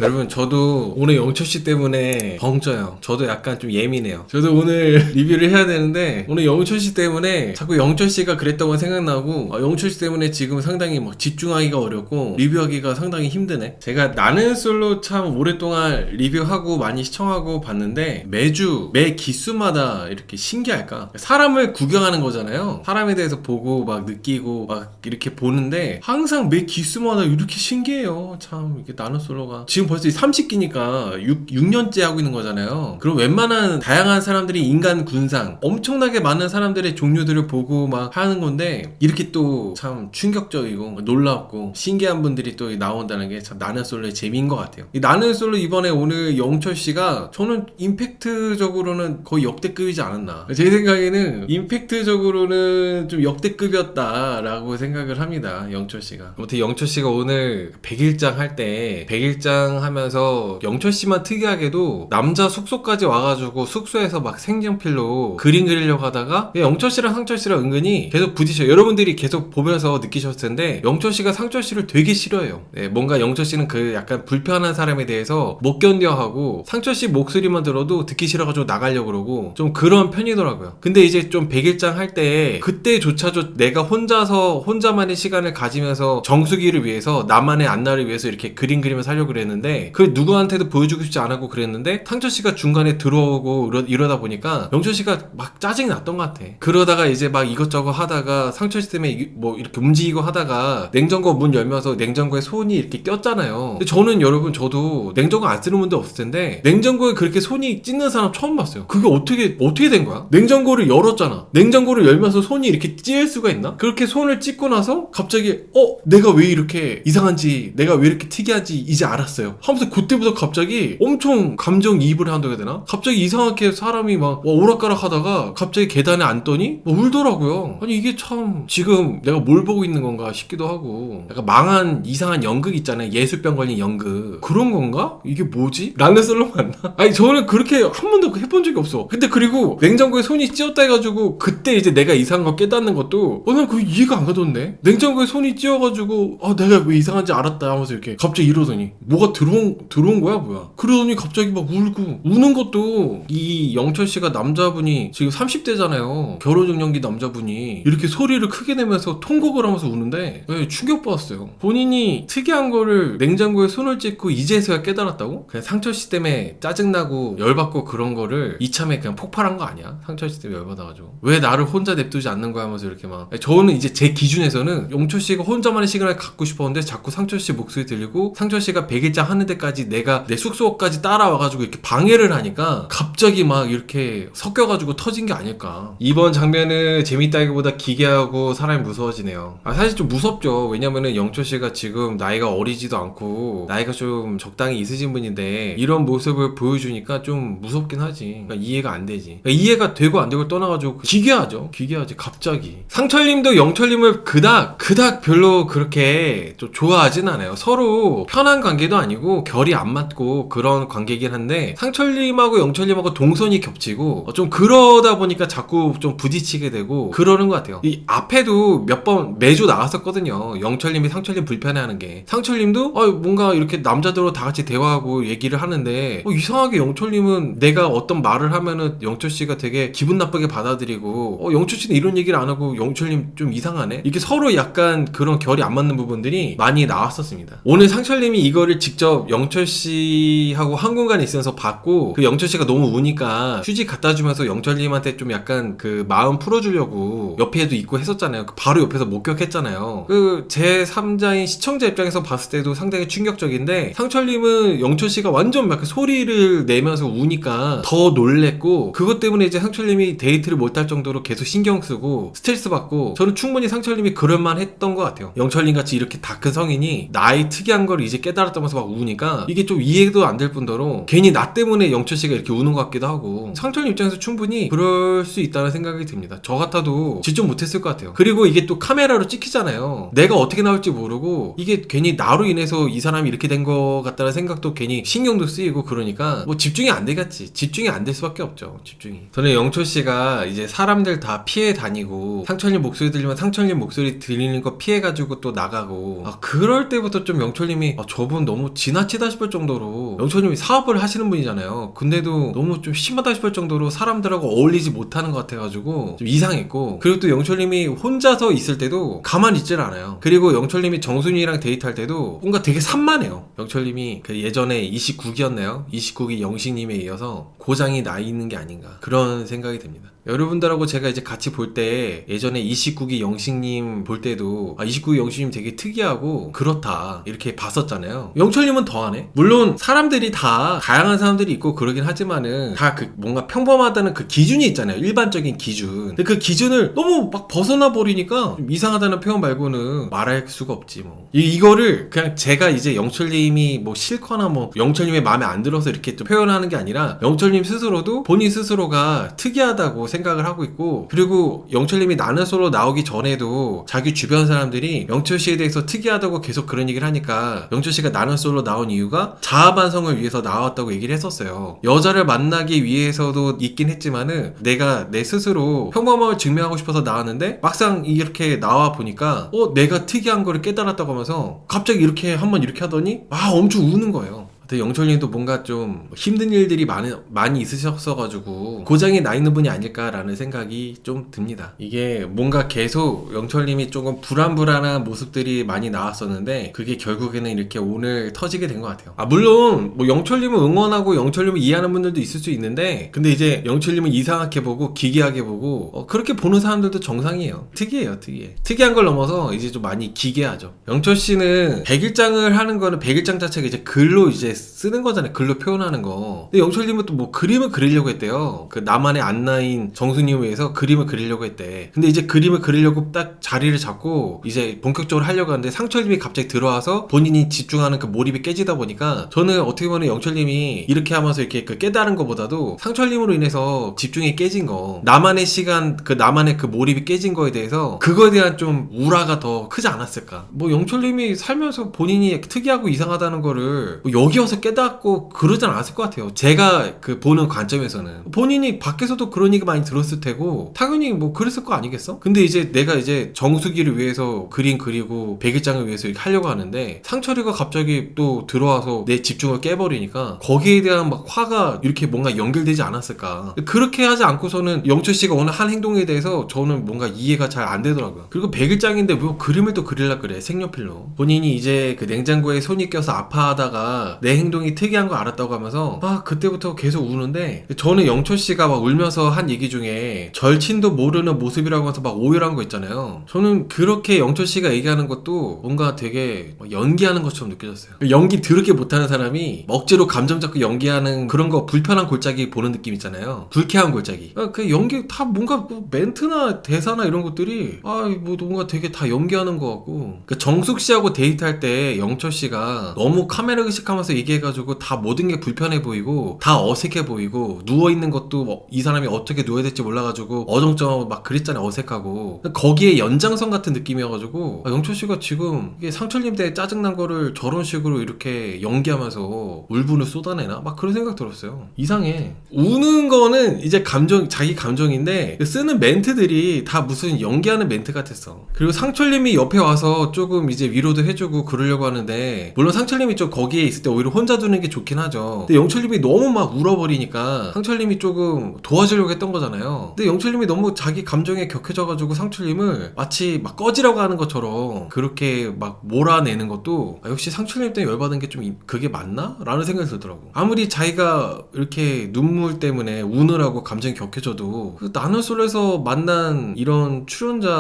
여러분 저도 오늘 영철씨 때문에 벙쪄요. 저도 약간 좀 예민해요. 저도 오늘 리뷰를 해야 되는데 오늘 영철씨 때문에 자꾸 영철씨가 그랬다고 생각나고 영철씨 때문에 지금 상당히 막 집중하기가 어렵고 리뷰하기가 상당히 힘드네. 제가 나는 솔로 참 오랫동안 리뷰하고 많이 시청하고 봤는데 매주 매 기수마다 이렇게 신기할까? 사람을 구경하는 거잖아요. 사람에 대해서 보고 막 느끼고 막 이렇게 보는데 항상 매 기수마다 이렇게 신기해요. 참 이게 나는 솔로가 지금 벌써 30기니까 6년째 하고 있는 거잖아요. 그럼 웬만한 다양한 사람들이 인간 군상 엄청나게 많은 사람들의 종류들을 보고 막 하는 건데 이렇게 또 참 충격적이고 놀랍고 신기한 분들이 또 나온다는 게 참 나는 솔로의 재미인 것 같아요. 이 나는 솔로 이번에 오늘 영철씨가 저는 임팩트적으로는 거의 역대급이지 않았나. 제 생각에는 임팩트적으로는 좀 역대급이었다라고 생각을 합니다. 영철씨가. 아무튼 영철씨가 오늘 100일장 할 때 100일장 하면서 영철씨만 특이하게도 남자 숙소까지 와가지고 숙소에서 막 색연필로 그림 그리려고 하다가 영철씨랑 상철씨랑 은근히 계속 부딪혀요. 여러분들이 계속 보면서 느끼셨을 텐데 영철씨가 상철씨를 되게 싫어해요. 네, 뭔가 영철씨는 그 약간 불편한 사람에 대해서 못 견뎌하고 상철씨 목소리만 들어도 듣기 싫어가지고 나가려고 그러고 좀 그런 편이더라고요. 근데 이제 좀 100일장 할 때 그때조차도 내가 혼자만의 시간을 가지면서 정수기를 위해서 나만의 안나를 위해서 이렇게 그림 그리면서 하려고 그랬는데 그 누구한테도 보여주고 싶지 않았고 그랬는데 상철씨가 중간에 들어오고 이러다 보니까 영철씨가 막 짜증이 났던 것 같아. 그러다가 이제 막 이것저것 하다가 상철씨 때문에 뭐 이렇게 움직이고 하다가 냉장고 문 열면서 냉장고에 손이 이렇게 꼈잖아요. 근데 저는 여러분 저도 냉장고 안 쓰는 분들 없을 텐데 냉장고에 그렇게 손이 찢는 사람 처음 봤어요. 그게 어떻게 된 거야? 냉장고를 열었잖아. 냉장고를 열면서 손이 이렇게 찢을 수가 있나? 그렇게 손을 찢고 나서 갑자기 내가 왜 이렇게 이상한지 내가 왜 이렇게 특이한지 이제 알았어요 하면서 그때부터 갑자기 엄청 감정이입을 한다고 해야 되나? 갑자기 이상하게 사람이 막 오락가락 하다가 갑자기 계단에 앉더니 울더라고요. 아니 이게 참 지금 내가 뭘 보고 있는 건가 싶기도 하고 약간 망한 이상한 연극 있잖아요. 예술병 걸린 연극 그런 건가? 이게 뭐지? 라는 솔로 맞나? 아니 저는 그렇게 한 번도 해본 적이 없어. 근데 그리고 냉장고에 손이 찌었다 해가지고 그때 이제 내가 이상한 거 깨닫는 것도 난 그거 이해가 안 가던데 냉장고에 손이 찌어가지고 내가 왜 이상한지 알았다 하면서 이렇게 갑자기 이러더니 뭐가 들어온 거야 뭐야. 그러더니 갑자기 막 울고 우는 것도 이 영철씨가 남자분이 지금 30대잖아요. 결혼정년기 남자분이 이렇게 소리를 크게 내면서 통곡을 하면서 우는데 충격받았어요. 본인이 특이한 거를 냉장고에 손을 찢고 이제서야 깨달았다고? 그냥 상철씨 때문에 짜증나고 열받고 그런 거를 이참에 그냥 폭발한 거 아니야? 상철씨 때문에 열받아가지고 왜 나를 혼자 냅두지 않는 거야 하면서 이렇게 막 저는 이제 제 기준에서는 영철씨가 혼자만의 시간을 갖고 싶었는데 자꾸 상철씨 목소리 들리고 상철씨가 100일장 하는 데까지 내가 내 숙소까지 따라와가지고 이렇게 방해를 하니까 갑자기 막 이렇게 섞여가지고 터진 게 아닐까. 이번 장면은 재밌다기보다 기괴하고 사람이 무서워지네요. 사실 좀 무섭죠. 왜냐면은 영철씨가 지금 나이가 어리지도 않고 나이가 좀 적당히 있으신 분인데 이런 모습을 보여주니까 좀 무섭긴 하지. 그러니까 이해가 안 되지. 그러니까 이해가 되고 안 되고 떠나가지고 기괴하죠. 기괴하지 갑자기. 상철님도 영철님을 그닥 별로 그렇게 좀 좋아하진 않아요. 서로 편한 관계도 아니고 결이 안 맞고 그런 관계이긴 한데 상철님하고 영철님하고 동선이 겹치고 좀 그러다 보니까 자꾸 좀 부딪히게 되고 그러는 것 같아요. 이 앞에도 몇 번 매주 나왔었거든요. 영철님이 상철님 불편해하는 게 상철님도 뭔가 이렇게 남자들로 다 같이 대화하고 얘기를 하는데 이상하게 영철님은 내가 어떤 말을 하면은 영철씨가 되게 기분 나쁘게 받아들이고 영철씨는 이런 얘기를 안 하고 영철님 좀 이상하네? 이게 서로 약간 그런 결이 안 맞는 부분들이 많이 나왔었습니다. 오늘 상철님이 이거를 직접 영철씨하고 한 공간에 있으면서 봤고 그 영철씨가 너무 우니까 휴지 갖다 주면서 영철님한테 좀 약간 그 마음 풀어주려고 옆에도 있고 했었잖아요. 바로 옆에서 목격했잖아요. 그 제3자인 시청자 입장에서 봤을 때도 상당히 충격적인데 상철님은 영철씨가 완전 막 소리를 내면서 우니까 더 놀랬고 그것 때문에 이제 상철님이 데이트를 못할 정도로 계속 신경 쓰고 스트레스 받고 저는 충분히 상철님이 그럴만 했던 것 같아요. 영철님 같이 이렇게 다 큰 성인이 나의 특이한 걸 이제 깨달았다면서 막 우니까 이게 좀 이해도 안 될 뿐더러 괜히 나 때문에 영철씨가 이렇게 우는 것 같기도 하고 상철님 입장에서 충분히 그럴 수 있다는 생각이 듭니다. 저 같아도 집중 못했을 것 같아요. 그리고 이게 또 카메라로 찍히잖아요. 내가 어떻게 나올지 모르고 이게 괜히 나로 인해서 이 사람이 이렇게 된 것 같다는 생각도 괜히 신경도 쓰이고 그러니까 뭐 집중이 안 되겠지. 집중이 안 될 수밖에 없죠. 집중이. 저는 영철씨가 이제 사람들 다 피해 다니고 상철님 목소리 들리면 상철님 목소리 들리는 거 피해가지고 또 나가고 그럴 때부터 좀 영철님이 저분 너무 지 지나치다 싶을 정도로 영철님이 사업을 하시는 분이잖아요. 근데도 너무 좀 심하다 싶을 정도로 사람들하고 어울리지 못하는 것 같아가지고 좀 이상했고, 그리고 또 영철님이 혼자서 있을 때도 가만히 있질 않아요. 그리고 영철님이 정순이랑 데이트할 때도 뭔가 되게 산만해요. 영철님이 그 예전에 29기였나요? 29기 영식님에 이어서 고장이 나 있는 게 아닌가 그런 생각이 듭니다. 여러분들하고 제가 이제 같이 볼 때 예전에 29기 영식님 볼 때도 29기 영식님 되게 특이하고 그렇다 이렇게 봤었잖아요. 영철님은 더하네. 물론 사람들이 다 다양한 사람들이 있고 그러긴 하지만은 다 그 뭔가 평범하다는 그 기준이 있잖아요. 일반적인 기준. 근데 그 기준을 너무 막 벗어나 버리니까 좀 이상하다는 표현 말고는 말할 수가 없지 뭐. 이거를 그냥 제가 이제 영철님이 뭐 싫거나 뭐 영철님의 마음에 안 들어서 이렇게 좀 표현하는 게 아니라 영철님 스스로도 본인 스스로가 특이하다고 생각을 하고 있고, 그리고 영철님이 나는 솔로 나오기 전에도 자기 주변 사람들이 영철씨에 대해서 특이하다고 계속 그런 얘기를 하니까 영철씨가 나는 솔로 나온 이유가 자아반성을 위해서 나왔다고 얘기를 했었어요. 여자를 만나기 위해서도 있긴 했지만은 내가 내 스스로 평범함을 증명하고 싶어서 나왔는데 막상 이렇게 나와 보니까 내가 특이한 거를 깨달았다고 하면서 갑자기 이렇게 한번 이렇게 하더니 엄청 우는 거예요. 영철님도 뭔가 좀 힘든 일들이 많이 있으셨어가지고 고장이 나 있는 분이 아닐까라는 생각이 좀 듭니다. 이게 뭔가 계속 영철님이 조금 불안불안한 모습들이 많이 나왔었는데 그게 결국에는 이렇게 오늘 터지게 된 것 같아요. 물론 뭐 영철님을 응원하고 영철님을 이해하는 분들도 있을 수 있는데, 근데 이제 영철님을 이상하게 보고 기괴하게 보고 그렇게 보는 사람들도 정상이에요. 특이해요. 특이한 걸 넘어서 이제 좀 많이 기괴하죠. 영철씨는 백일장을 하는 거는 백일장 자체가 이제 글로 이제 쓰는 거잖아요. 글로 표현하는 거. 근데 영철님은 또 뭐 그림을 그리려고 했대요. 그 나만의 안나인 정순이를 위해서 그림을 그리려고 했대. 근데 이제 그림을 그리려고 딱 자리를 잡고 이제 본격적으로 하려고 하는데 상철님이 갑자기 들어와서 본인이 집중하는 그 몰입이 깨지다 보니까, 저는 어떻게 보면 영철님이 이렇게 하면서 이렇게 그 깨달은 것보다도 상철님으로 인해서 집중이 깨진 거, 나만의 시간, 나만의 그 몰입이 깨진 거에 대해서 그거에 대한 좀 우라가 더 크지 않았을까. 뭐 영철님이 살면서 본인이 특이하고 이상하다는 거를 뭐 여기 와서 깨닫고 그러진 않았을 것 같아요. 제가 그 보는 관점에서는 본인이 밖에서도 그런 얘기 많이 들었을 테고 당연히 뭐 그랬을 거 아니겠어? 근데 이제 내가 이제 정수기를 위해서 그림 그리고 백일장을 위해서 이렇게 하려고 하는데 상철이가 갑자기 또 들어와서 내 집중을 깨버리니까 거기에 대한 막 화가 이렇게 뭔가 연결되지 않았을까. 그렇게 하지 않고서는 영철씨가 오늘 한 행동에 대해서 저는 뭔가 이해가 잘 안 되더라고요. 그리고 백일장인데 왜 그림을 또 그리려 그래, 색연필로. 본인이 이제 그 냉장고에 손이 껴서 아파하다가 내 행동이 특이한 거 알았다고 하면서 그때부터 계속 우는데, 저는 영철씨가 막 울면서 한 얘기 중에 절친도 모르는 모습이라고 해서 막 오열한 거 있잖아요. 저는 그렇게 영철씨가 얘기하는 것도 뭔가 되게 연기하는 것처럼 느껴졌어요. 연기 더럽게 못하는 사람이 억지로 감정 잡고 연기하는 그런 거, 불편한 골짜기 보는 느낌 있잖아요. 불쾌한 골짜기. 그 연기 다 뭔가 뭐 멘트나 대사나 이런 것들이 뭐 뭔가 되게 다 연기하는 것 같고, 그 정숙씨하고 데이트할 때 영철씨가 너무 카메라 의식하면서 얘기해가지고 다 모든 게 불편해 보이고 다 어색해 보이고 누워있는 것도 이 사람이 어떻게 누워야 될지 몰라가지고 어정쩡하고 막 그랬잖아요. 어색하고. 거기에 연장선 같은 느낌이어가지고 영철씨가 지금 이게 상철님 때 짜증난 거를 저런 식으로 이렇게 연기하면서 울분을 쏟아내나? 막 그런 생각 들었어요. 이상해. 우는 거는 이제 자기 감정인데 쓰는 멘트들이 다 무슨 연기하는 멘트 같았어. 그리고 상철님이 옆에 와서 조금 이제 위로도 해주고 그러려고 하는데, 물론 상철님이 좀 거기에 있을 때 오히려 혼자 두는 게 좋긴 하죠. 근데 영철님이 너무 막 울어버리니까 상철님이 조금 도와주려고 했던 거잖아요. 근데 영철님이 너무 자기 감정에 격해져가지고 상철님을 마치 막 꺼지라고 하는 것처럼 그렇게 막 몰아내는 것도 역시 상철님 때문에 열받은 게 좀 그게 맞나? 라는 생각이 들더라고. 아무리 자기가 이렇게 눈물 때문에 우느라고 감정이 격해져도 나는 솔에서 만난 이런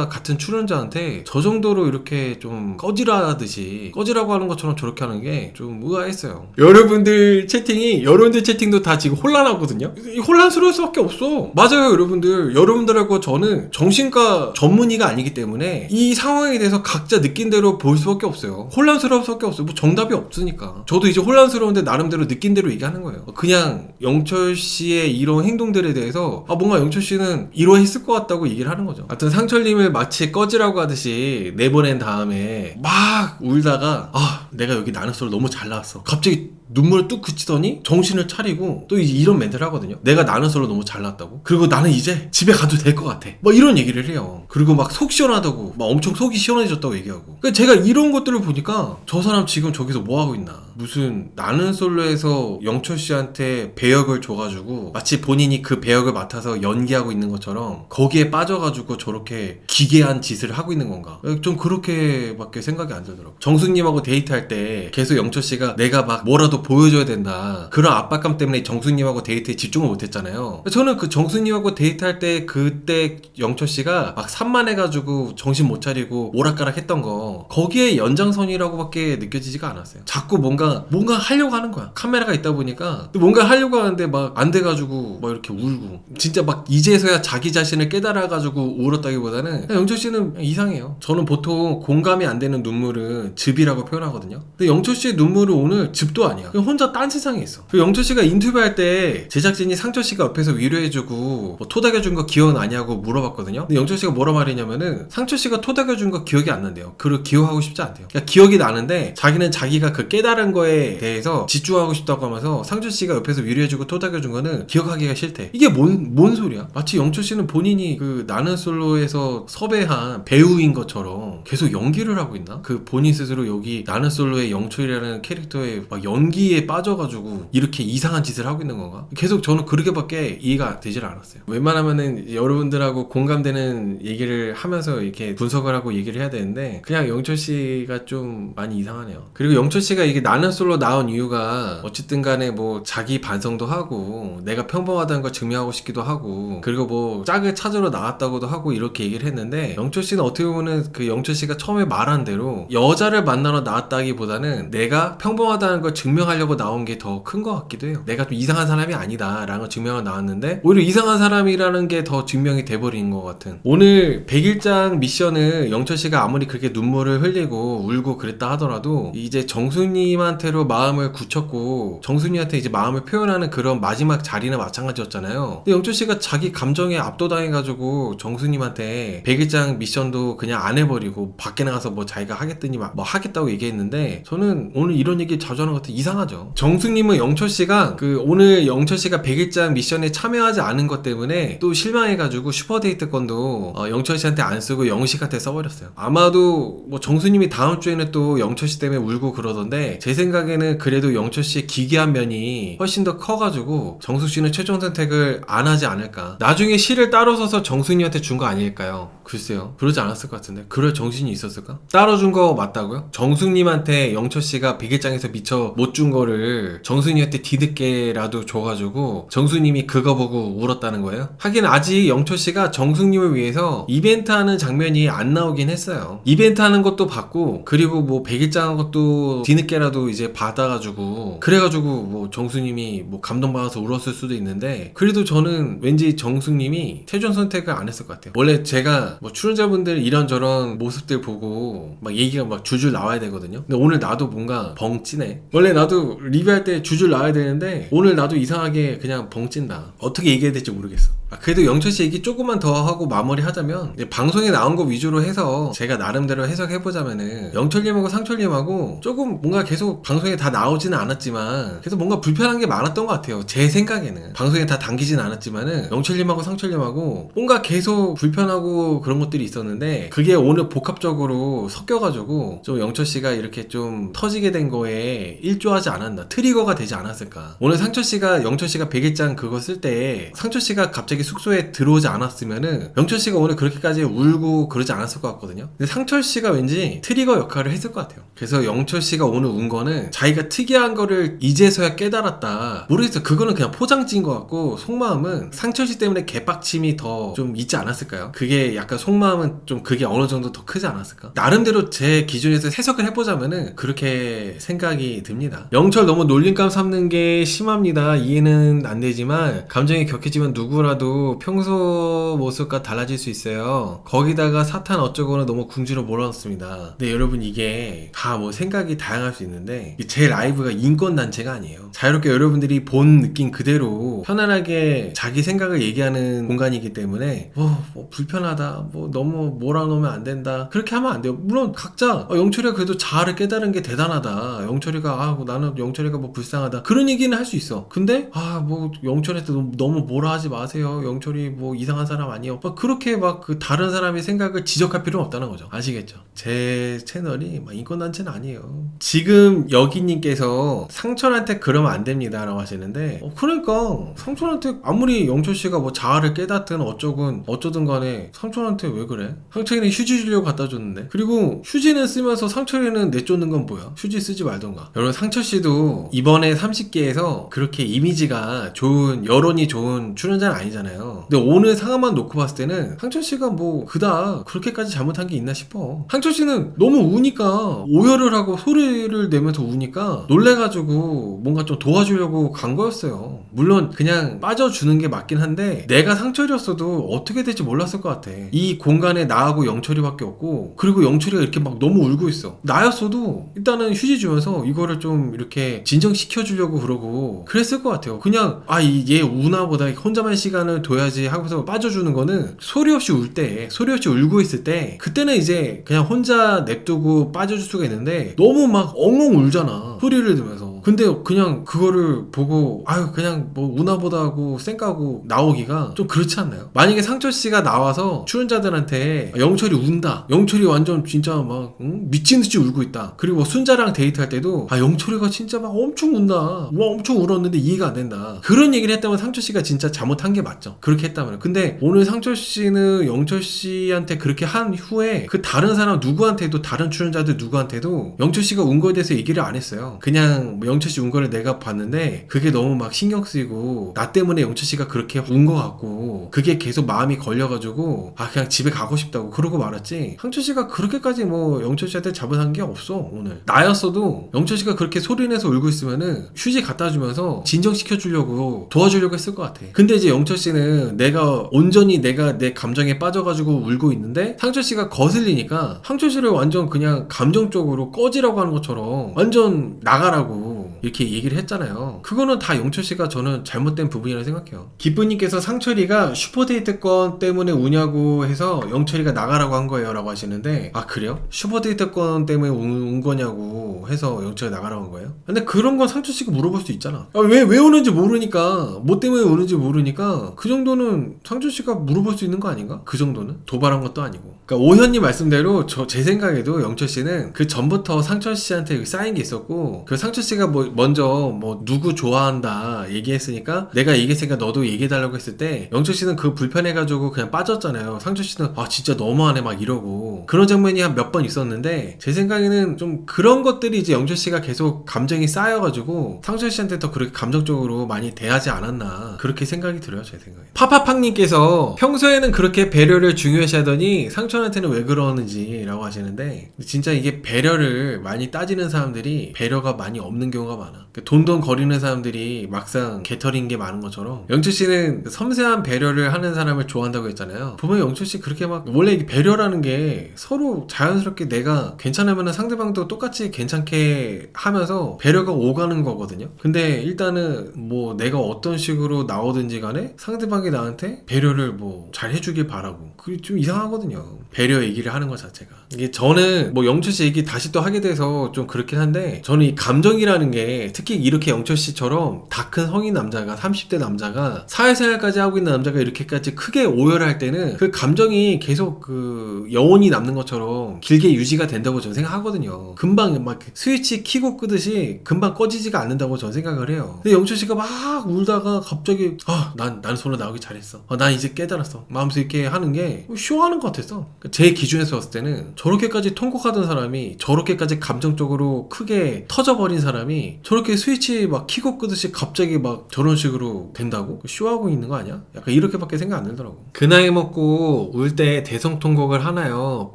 같은 출연자한테 저 정도로 이렇게 좀 꺼지라고 하는 것처럼 저렇게 하는 게 좀 의아했어요. 여러분들 채팅도 다 지금 혼란하거든요. 혼란스러울 수밖에 없어. 맞아요, 여러분들하고 저는 정신과 전문의가 아니기 때문에 이 상황에 대해서 각자 느낀 대로 볼 수밖에 없어요. 혼란스러울 수밖에 없어요. 뭐 정답이 없으니까. 저도 이제 혼란스러운데 나름대로 느낀 대로 얘기하는 거예요. 그냥 영철 씨의 이런 행동들에 대해서 뭔가 영철 씨는 이러했을 것 같다고 얘기를 하는 거죠. 하여튼 상철님을 마치 꺼지라고 하듯이 내보낸 다음에 막 울다가 내가 여기 나는 솔로 너무 잘 나왔어. 갑자기 눈물을 뚝 그치더니 정신을 차리고 또 이런 멘트를 하거든요. 내가 나는 솔로 너무 잘났다고, 그리고 나는 이제 집에 가도 될 것 같아, 뭐 이런 얘기를 해요. 그리고 막 속 시원하다고, 막 엄청 속이 시원해졌다고 얘기하고. 그러니까 제가 이런 것들을 보니까 저 사람 지금 저기서 뭐 하고 있나, 무슨 나는 솔로에서 영철 씨한테 배역을 줘가지고 마치 본인이 그 배역을 맡아서 연기하고 있는 것처럼 거기에 빠져가지고 저렇게 기괴한 짓을 하고 있는 건가, 좀 그렇게밖에 생각이 안 들더라고요. 정숙님하고 데이트할 때 계속 영철 씨가 내가 막 뭐라도 보여줘야 된다, 그런 압박감 때문에 정숙님하고 데이트에 집중을 못했잖아요. 저는 그 정숙님하고 데이트할 때 그때 영철 씨가 막 산만해가지고 정신 못 차리고 오락가락 했던 거, 거기에 연장선이라고밖에 느껴지지가 않았어요. 자꾸 뭔가 하려고 하는 거야. 카메라가 있다 보니까 뭔가 하려고 하는데 막 안 돼가지고 막 이렇게 울고, 진짜 막 이제서야 자기 자신을 깨달아가지고 울었다기보다는 영철 씨는 이상해요. 저는 보통 공감이 안 되는 눈물은 즙이라고 표현하거든요. 근데 영철 씨의 눈물은 오늘 즙도 아니야. 그냥 혼자 딴 세상에 있어. 영철 씨가 인터뷰할 때 제작진이 상철 씨가 옆에서 위로해주고 뭐 토닥여준 거 기억나냐고 물어봤거든요. 근데 영철 씨가 뭐라 말했냐면은 상철 씨가 토닥여준 거 기억이 안 난대요. 그리고 기억하고 싶지 않대요. 그러니까 기억이 나는데 자기는 자기가 그 깨달은 거에 대해서 집중하고 싶다고 하면서 상철 씨가 옆에서 위로해주고 토닥여준 거는 기억하기가 싫대. 이게 뭔 소리야? 마치 영철 씨는 본인이 그 나는 솔로에서 섭외한 배우인 것처럼 계속 연기를 하고 있나? 그 본인 스스로 여기 나는 솔로의 영철이라는 캐릭터의 막 연기에 빠져가지고 이렇게 이상한 짓을 하고 있는 건가? 계속 저는 그렇게밖에 이해가 되질 않았어요. 웬만하면은 여러분들하고 공감되는 얘기를 하면서 이렇게 분석을 하고 얘기를 해야 되는데 그냥 영철 씨가 좀 많이 이상하네요. 그리고 영철 씨가 이게 나는 솔로 나온 이유가 어쨌든 간에 뭐 자기 반성도 하고 내가 평범하다는 걸 증명하고 싶기도 하고, 그리고 뭐 짝을 찾으러 나왔다고도 하고 이렇게 얘기를 했는데, 영철 씨는 어떻게 보면은 그 영철 씨가 처음에 말한 대로 여자를 만나러 나왔다기보다는 내가 평범하다는 걸 증명하려고 나온 게 더 큰 것 같기도 해요. 내가 좀 이상한 사람이 아니다 라는 걸 증명하러 나왔는데 오히려 이상한 사람이라는 게 더 증명이 돼버린 것 같은. 오늘 100일장 미션을 영철 씨가 아무리 그렇게 눈물을 흘리고 울고 그랬다 하더라도 이제 정수님한테로 마음을 굳혔고 정수님한테 이제 마음을 표현하는 그런 마지막 자리나 마찬가지였잖아요. 근데 영철 씨가 자기 감정에 압도당해가지고 정수님한테 100일장 미션도 그냥 안 해버리고 밖에 나가서 뭐 자기가 하겠더니 뭐 하겠다고 얘기했는데, 저는 오늘 이런 얘기 자주 하는 것 같아 이상하죠. 정수님은 영철 씨가 오늘 영철 씨가 100일장 미션에 참여하지 않은 것 때문에 또 실망해가지고 슈퍼데이트 건도 영철 씨한테 안 쓰고 영식한테 써버렸어요. 아마도 뭐 정수님이 다음 주에는 또 영철 씨 때문에 울고 그러던데, 제 생각에는 그래도 영철 씨의 기괴한 면이 훨씬 더 커가지고 정숙 씨는 최종 선택을 안 하지 않을까. 나중에 실을 따로 서서 정수님한테 준 거 아닐까요? 글쎄요, 그러지 않았을 것 같은데. 그럴 정신이 있었을까? 따로 준 거 맞다고요? 정숙님한테 영철 씨가 100일장에서 미처 못 준 거를 정숙님한테 뒤늦게라도 줘가지고 정숙님이 그거 보고 울었다는 거예요? 하긴 아직 영철 씨가 정숙님을 위해서 이벤트 하는 장면이 안 나오긴 했어요. 이벤트 하는 것도 봤고, 그리고 뭐 100일장 한 것도 뒤늦게라도 이제 받아가지고, 그래가지고 뭐 정숙님이 뭐 감동받아서 울었을 수도 있는데, 그래도 저는 왠지 정숙님이 최종 선택을 안 했을 것 같아요. 원래 제가 뭐 출연자분들 이런저런 모습들 보고 막 얘기가 막 줄줄 나와야 되거든요. 근데 오늘 나도 뭔가 벙찌네. 원래 나도 리뷰할 때 줄줄 나와야 되는데 오늘 나도 이상하게 그냥 벙찐다. 어떻게 얘기해야 될지 모르겠어. 그래도 영철 씨 얘기 조금만 더 하고 마무리 하자면, 방송에 나온 거 위주로 해서 제가 나름대로 해석해보자면은 영철님하고 상철님하고 조금 뭔가 계속 방송에 다 나오지는 않았지만 계속 뭔가 불편한 게 많았던 것 같아요. 제 생각에는 방송에 다 담기진 않았지만은 영철님하고 상철님하고 뭔가 계속 불편하고 그런 것들이 있었는데, 그게 오늘 복합적으로 섞여가지고 좀 영철 씨가 이렇게 좀 터지게 된 거에 일조하지 않았나, 트리거가 되지 않았을까. 오늘 상철 씨가 영철 씨가 100일장 그거 쓸 때 상철 씨가 갑자기 숙소에 들어오지 않았으면은 영철 씨가 오늘 그렇게까지 울고 그러지 않았을 것 같거든요. 근데 상철 씨가 왠지 트리거 역할을 했을 것 같아요. 그래서 영철 씨가 오늘 운 거는 자기가 특이한 거를 이제서야 깨달았다. 모르겠어요. 그거는 그냥 포장지인 것 같고, 속마음은 상철 씨 때문에 개빡침이 더 좀 있지 않았을까요? 그게 약간 속마음은 좀 그게 어느 정도 더 크지 않았을까? 나름대로 제 기준에서 해석을 해보자면은 그렇게 생각이 듭니다. 영철 너무 놀림감 삼는 게 심합니다. 이해는 안 되지만 감정이 격해지면 누구라도 평소 모습과 달라질 수 있어요. 거기다가 사탄 어쩌고는 너무 궁지로 몰아넣습니다. 근데 여러분, 이게 다 뭐 생각이 다양할 수 있는데 제 라이브가 인권단체가 아니에요. 자유롭게 여러분들이 본 느낌 그대로 편안하게 자기 생각을 얘기하는 공간이기 때문에 뭐 불편하다, 뭐 너무 몰아놓으면 안 된다, 그렇게 하면 안 돼요. 물론 각자 영철이가 그래도 자아를 깨달은 게 대단하다, 영철이가 나는 영철이가 뭐 불쌍하다 그런 얘기는 할 수 있어. 근데 뭐 영철이한테 너무 뭐라 하지 마세요. 영철이 뭐 이상한 사람 아니에요. 막 그렇게 막 그 다른 사람의 생각을 지적할 필요는 없다는 거죠. 아시겠죠? 제 채널이 막 인권단체는 아니에요. 지금 여기님께서 상철한테 그러면 안 됩니다 라고 하시는데 그러니까 상철한테 아무리 영철씨가 뭐 자아를 깨닫든 어쩌든 간에 상철한테 왜 그래? 상철이는 휴지 주려고 갖다 줬는데. 그리고 휴지는 쓰면서 상철이는 내쫓는 건 뭐야? 휴지 쓰지 말던가. 여러분 상철씨도 이번에 30기에서 그렇게 이미지가 좋은, 여론이 좋은 출연자는 아니잖아요. 근데 오늘 상황만 놓고 봤을 때는 상철씨가 뭐 그다 그렇게까지 잘못한 게 있나 싶어. 상철씨는 너무 우니까 오열을 하고 소리를 내면서 우니까 놀래가지고 뭔가 좀 도와주려고 간 거였어요. 물론 그냥 빠져주는 게 맞긴 한데 내가 상철이었어도 어떻게 될지 몰랐을 것 같아. 이 공간에 나하고 영철이밖에 없고, 그리고 영철이가 이렇게 막 너무 울고 있어. 나였어도 일단은 휴지 주면서 이거를 좀 이렇게 진정시켜 주려고 그러고 그랬을 것 같아요. 그냥 얘 우나 보다 혼자만 시간을 둬야지 하고서 빠져주는 거는 소리 없이 울 때, 소리 없이 울고 있을 때 그때는 이제 그냥 혼자 냅두고 빠져줄 수가 있는데 너무 막 엉엉 울잖아, 소리를 들으면서. 근데 그냥 그거를 보고 그냥 뭐 우나보다 하고 쌩까고 나오기가 좀 그렇지 않나요? 만약에 상철씨가 나와서 출연자들한테 영철이 운다, 영철이 완전 진짜 막 미친듯이 울고 있다, 그리고 순자랑 데이트할 때도 영철이가 진짜 막 엄청 운다, 와 엄청 울었는데 이해가 안 된다, 그런 얘기를 했다면 상철씨가 진짜 잘못한 게 맞죠. 그렇게 했다면. 근데 오늘 상철씨는 영철씨한테 그렇게 한 후에 그 다른 사람 누구한테도, 다른 출연자들 누구한테도 영철씨가 운 거에 대해서 얘기를 안 했어요. 그냥 영철씨 운 거를 내가 봤는데 그게 너무 막 신경 쓰이고 나 때문에 영철씨가 그렇게 운 거 같고 그게 계속 마음이 걸려가지고 그냥 집에 가고 싶다고 그러고 말았지, 상철씨가 그렇게까지 뭐 영철씨한테 잘못한 게 없어. 오늘 나였어도 영철씨가 그렇게 소리내서 울고 있으면은 휴지 갖다 주면서 진정시켜 주려고 도와주려고 했을 것 같아. 근데 이제 영철씨는 내가 온전히 내가 내 감정에 빠져가지고 울고 있는데 상철씨가 거슬리니까 상철씨를 완전 그냥 감정적으로 꺼지라고 하는 것처럼 완전 나가라고 이렇게 얘기를 했잖아요. 그거는 다 영철씨가 저는 잘못된 부분이라고 생각해요. 기쁘님께서 상철이가 슈퍼데이트권 때문에 우냐고 해서 영철이가 나가라고 한 거예요 라고 하시는데, 그래요? 슈퍼데이트권 때문에 운 거냐고 해서 영철이 나가라고 한 거예요? 근데 그런 건 상철씨가 물어볼 수 있잖아. 왜 우는지 모르니까, 뭐 때문에 우는지 모르니까 그 정도는 상철씨가 물어볼 수 있는 거 아닌가? 그 정도는? 도발한 것도 아니고. 그러니까 오현님 말씀대로 제 생각에도 영철씨는 그 전부터 상철씨한테 쌓인 게 있었고, 그 상철씨가 먼저 누구 좋아한다 얘기했으니까 내가 얘기했으니까 너도 얘기해달라고 했을 때 영철씨는 그 불편해가지고 그냥 빠졌잖아요. 상철씨는 진짜 너무하네 막 이러고 그런 장면이 한 몇 번 있었는데, 제 생각에는 좀 그런 것들이 이제 영철씨가 계속 감정이 쌓여가지고 상철씨한테 더 그렇게 감정적으로 많이 대하지 않았나, 그렇게 생각이 들어요. 제 생각에. 파파팡님께서 평소에는 그렇게 배려를 중요시 하더니 상철한테는 왜 그러는지 라고 하시는데, 진짜 이게 배려를 많이 따지는 사람들이 배려가 많이 없는 경우가 많아. 돈돈 거리는 사람들이 막상 개털인 게 많은 것처럼 영철씨는 섬세한 배려를 하는 사람을 좋아한다고 했잖아요. 보면 영철씨 그렇게 막, 원래 이게 배려라는 게 서로 자연스럽게 내가 괜찮으면 상대방도 똑같이 괜찮게 하면서 배려가 오가는 거거든요. 근데 일단은 뭐 내가 어떤 식으로 나오든지 간에 상대방이 나한테 배려를 뭐 잘 해주길 바라고, 그게 좀 이상하거든요. 배려 얘기를 하는 것 자체가. 이게 저는 뭐 영철씨 얘기 다시 또 하게 돼서 좀 그렇긴 한데, 저는 이 감정이라는 게 특히 이렇게 영철씨처럼 다 큰 성인 남자가, 30대 남자가 사회생활까지 하고 있는 남자가 이렇게까지 크게 오열할 때는 그 감정이 계속 그 여운이 남는 것처럼 길게 유지가 된다고 저는 생각하거든요. 금방 막 스위치 키고 끄듯이 금방 꺼지지가 않는다고 저는 생각을 해요. 근데 영철씨가 막 울다가 갑자기 난 손을 나오기 잘했어, 난 이제 깨달았어 마음속 이렇게 하는 게 쇼하는 것 같았어. 제 기준에서 봤을 때는 저렇게까지 통곡하던 사람이, 저렇게까지 감정적으로 크게 터져버린 사람이 저렇게 스위치 막 키고 끄듯이 갑자기 막 저런 식으로 된다고? 쇼하고 있는 거 아니야? 약간 이렇게밖에 생각 안 들더라고. 그 나이 먹고 울 때 대성통곡을 하나요?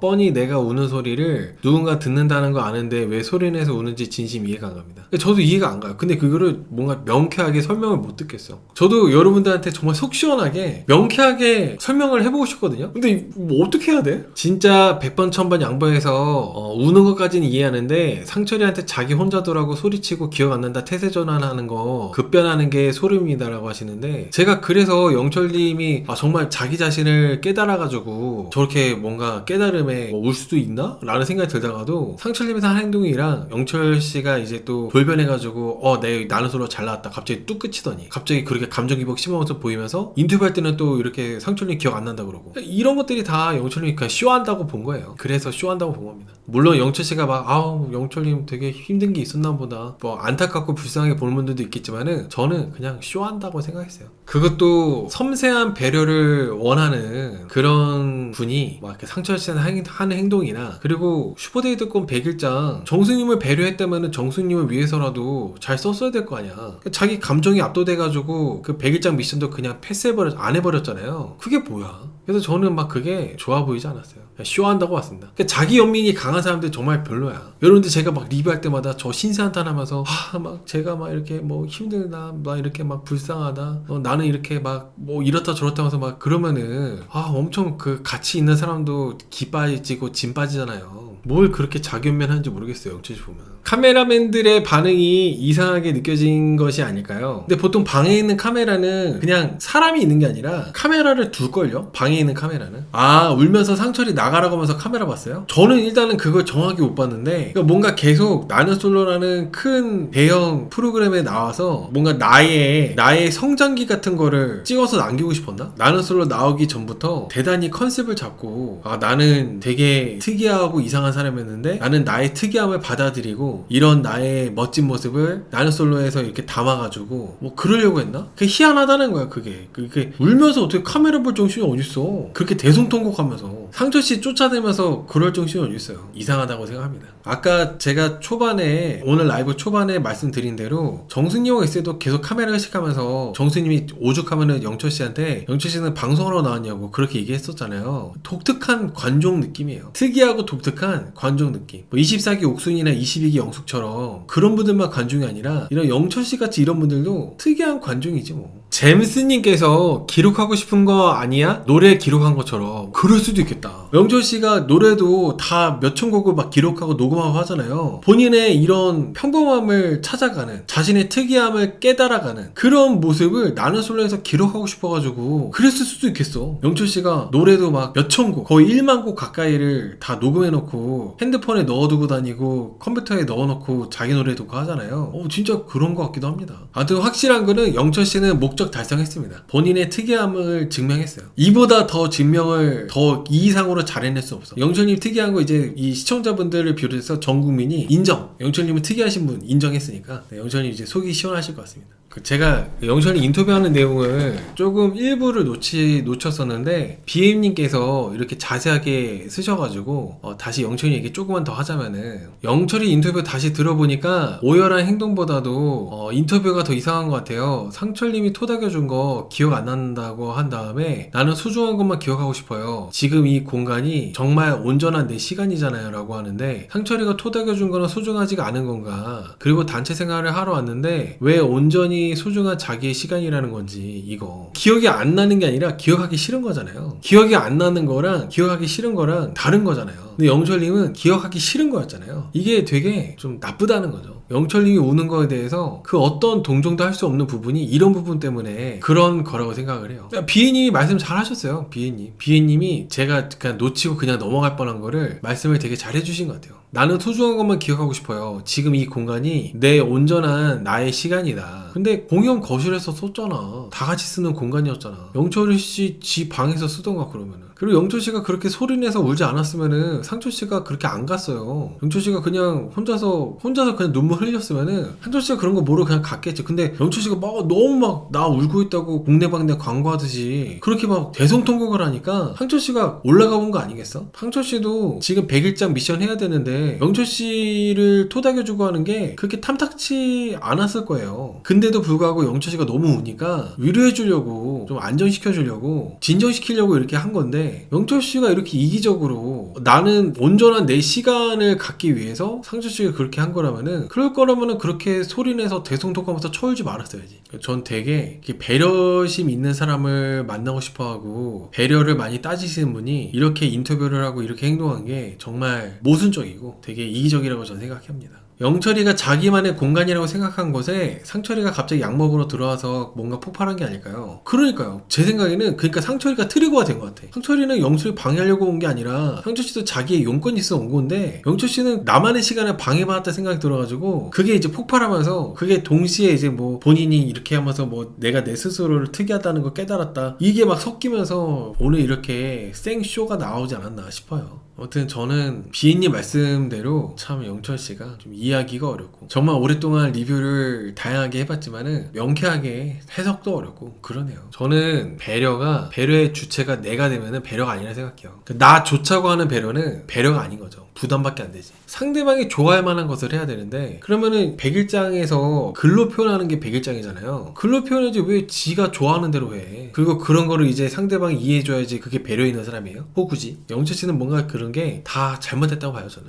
뻔히 내가 우는 소리를 누군가 듣는다는 거 아는데 왜 소리내서 우는지 진심 이해가 안 갑니다. 저도 이해가 안 가요. 근데 그거를 뭔가 명쾌하게 설명을 못 듣겠어. 저도 여러분들한테 정말 속 시원하게 명쾌하게 설명을 해보고 싶거든요. 근데 뭐 어떻게 해야 돼? 진짜 100번 1000번 양보해서 우는 것까지는 이해하는데 상철이한테 자기 혼자더라고 소리치고 기억 안 난다 태세 전환하는 거 급변하는 게 소름이다라고 하시는데, 제가 그래서 영철님이 정말 자기 자신을 깨달아가지고 저렇게 뭔가 깨달음에 울 수도 있나? 라는 생각이 들다가도 상철님에서 한 행동이랑 영철씨가 이제 또 돌변해가지고 나는 솔로 잘 나왔다 갑자기 뚝 끝이더니 갑자기 그렇게 감정기복 심하면서 보이면서 인터뷰할 때는 또 이렇게 상철님 기억 안 난다 그러고, 이런 것들이 다 영철님이 그냥 쇼한다고 본 거예요. 그래서 쇼한다고 본 겁니다. 물론 영철씨가 막 영철님 되게 힘든 게 있었나 보다 뭐 안타깝고 불쌍하게 보는 분들도 있겠지만은 저는 그냥 쇼한다고 생각했어요. 그것도 섬세한 배려를 원하는 그런 분이 막 이렇게 상철씨한테 하는 행동이나, 그리고 슈퍼데이트권 100일장 정수님을 배려했다면은 정수님을 위해서라도 잘 썼어야 될 거 아니야. 자기 감정이 압도돼가지고 그 100일장 미션도 그냥 안 해버렸잖아요. 그게 뭐야. 그래서 저는 막 그게 좋아 보이지 않았어요. 쇼한다고 봤습니다. 그러니까 자기 연민이 강한 사람들 정말 별로야. 여러분들 제가 막 리뷰할 때마다 저 신세한탄하면서 막 제가 막 이렇게 뭐 힘들다, 막 이렇게 막 불쌍하다, 나는 이렇게 막 뭐 이렇다 저렇다 하면서 막 그러면은 엄청 그 같이 있는 사람도 기 빠지고 진 빠지잖아요. 뭘 그렇게 자견면하는지 모르겠어요. 영철씨 보면 카메라맨들의 반응이 이상하게 느껴진 것이 아닐까요? 근데 보통 방에 있는 카메라는 그냥 사람이 있는 게 아니라 카메라를 둘걸요? 방에 있는 카메라는. 울면서 상철이 나가라고 하면서 카메라 봤어요? 저는 일단은 그걸 정확히 못 봤는데, 그러니까 뭔가 계속 나는 솔로라는 큰 대형 프로그램에 나와서 뭔가 나의 성장기 같은 거를 찍어서 남기고 싶었나? 나는 솔로 나오기 전부터 대단히 컨셉을 잡고 나는 되게 특이하고 이상한 사람이었는데 나는 나의 특이함을 받아들이고 이런 나의 멋진 모습을 나는 솔로에서 이렇게 담아가지고 뭐 그러려고 했나? 그게 희한하다는 거야. 그게 울면서 어떻게 카메라 볼 정신이 어딨어. 그렇게 대성통곡하면서 상철씨 쫓아다니면서 그럴 정신이 어딨어요. 이상하다고 생각합니다. 아까 제가 오늘 라이브 초반에 말씀드린 대로 정수님하고 있을 때도 계속 카메라 의식하면서 정수님이 오죽하면은 영철씨한테 영철씨는 방송하러 나왔냐고 그렇게 얘기했었잖아요. 독특한 관종 느낌이에요. 특이하고 독특한 관종 느낌. 뭐 24기 옥순이나 22기 영숙처럼 그런 분들만 관종이 아니라 이런 영철씨 같이 이런 분들도 특이한 관종이지 뭐. 잼스님께서 기록하고 싶은 거 아니야? 노래 기록한 것처럼. 그럴 수도 있겠다. 영철씨가 노래도 다 몇천 곡을 막 기록하고 녹음하고 하잖아요. 본인의 이런 평범함을 찾아가는, 자신의 특이함을 깨달아가는 그런 모습을 나는 솔로에서 기록하고 싶어가지고 그랬을 수도 있겠어. 영철씨가 노래도 막 몇천 곡, 거의 1만 곡 가까이를 다 녹음해놓고 핸드폰에 넣어두고 다니고 컴퓨터에 넣어놓고 자기 노래 듣고 하잖아요. 진짜 그런 것 같기도 합니다. 아무튼 확실한 거는 영철씨는 목적 달성했습니다. 본인의 특이함을 증명했어요. 이보다 더 증명을 이 이상으로 잘 해낼 수 없어. 영철님 특이한 거 이제 이 시청자분들을 비롯해서 전 국민이 인정. 영철님은 특이하신 분 인정했으니까 영철님 이제 속이 시원하실 것 같습니다. 제가 영철이 인터뷰하는 내용을 조금 일부를 놓쳤었는데 BM님께서 이렇게 자세하게 쓰셔가지고 다시 영철이 얘기 조금만 더 하자면은, 영철이 인터뷰 다시 들어보니까 오열한 행동보다도 인터뷰가 더 이상한 것 같아요. 상철님이 토닥여준 거 기억 안 난다고 한 다음에 나는 소중한 것만 기억하고 싶어요. 지금 이 공간이 정말 온전한 내 시간이잖아요 라고 하는데, 상철이가 토닥여준 거는 소중하지가 않은 건가? 그리고 단체 생활을 하러 왔는데 왜 온전히 소중한 자기의 시간이라는 건지, 이거 기억이 안 나는 게 아니라 기억하기 싫은 거잖아요. 기억이 안 나는 거랑 기억하기 싫은 거랑 다른 거잖아요. 근데 영철님은 기억하기 싫은 거였잖아요. 이게 되게 좀 나쁘다는 거죠. 영철님이 우는 거에 대해서 그 어떤 동정도 할 수 없는 부분이 이런 부분 때문에 그런 거라고 생각을 해요. 비애님이 말씀 잘 하셨어요. 비애님이 제가 그냥 놓치고 그냥 넘어갈 뻔한 거를 말씀을 되게 잘 해주신 것 같아요. 나는 소중한 것만 기억하고 싶어요. 지금 이 공간이 내 온전한 나의 시간이다. 근데 공연 거실에서 썼잖아. 다 같이 쓰는 공간이었잖아. 영철 씨 지 방에서 쓰던가 그러면은. 그리고 영철 씨가 그렇게 소리내서 울지 않았으면은 상철 씨가 그렇게 안 갔어요. 영철 씨가 그냥 혼자서 그냥 눈물 흘렸으면은 상철 씨가 그런 거 모르고 그냥 갔겠지. 근데 영철 씨가 막 너무 막 나 울고 있다고 국내방내 광고하듯이 그렇게 막 대성통곡을 하니까 상철 씨가 올라가 본 거 아니겠어? 상철 씨도 지금 100일장 미션 해야 되는데 영철 씨를 토닥여주고 하는 게 그렇게 탐탁치 않았을 거예요. 근데도 불구하고 영철 씨가 너무 우니까 위로해주려고, 좀 안정시켜주려고, 진정시키려고 이렇게 한 건데, 영철 씨가 이렇게 이기적으로 나는 온전한 내 시간을 갖기 위해서 상철 씨가 그렇게 한 거라면은, 그럴 거라면은 그렇게 소리내서 대성통곡하면서 쳐울지 말았어야지. 전 되게 배려심 있는 사람을 만나고 싶어하고 배려를 많이 따지시는 분이 이렇게 인터뷰를 하고 이렇게 행동한 게 정말 모순적이고 되게 이기적이라고 저는 생각합니다. 영철이가 자기만의 공간이라고 생각한 곳에 상철이가 갑자기 약 먹으러 들어와서 뭔가 폭발한 게 아닐까요? 그러니까요. 제 생각에는 그러니까 상철이가 트리거가 된 것 같아. 상철이는 영철이 방해하려고 온 게 아니라 상철씨도 자기의 용건이 있어 온 건데 영철씨는 나만의 시간을 방해받았다 생각이 들어가지고 그게 이제 폭발하면서 그게 동시에 이제 뭐 본인이 이렇게 하면서 뭐 내가 내 스스로를 특이하다는 걸 깨달았다 이게 막 섞이면서 오늘 이렇게 생쇼가 나오지 않았나 싶어요. 아무튼 저는 비인님 말씀대로 참 영철씨가 좀 이해하기가 어렵고 정말 오랫동안 리뷰를 다양하게 해봤지만은 명쾌하게 해석도 어렵고 그러네요. 저는 배려의 주체가 내가 되면은 배려가 아니라 생각해요. 나 좋자고 하는 배려는 배려가 아닌 거죠. 부담밖에 안 되지. 상대방이 좋아할 만한 것을 해야 되는데 그러면은 백일장에서 글로 표현하는 게 백일장이잖아요. 글로 표현하지 왜 지가 좋아하는 대로 해. 그리고 그런 거를 이제 상대방이 이해해줘야지 그게 배려 있는 사람이에요. 혹 굳이 영철씨는 뭔가 그런 게 다 잘못했다고 봐요 저는.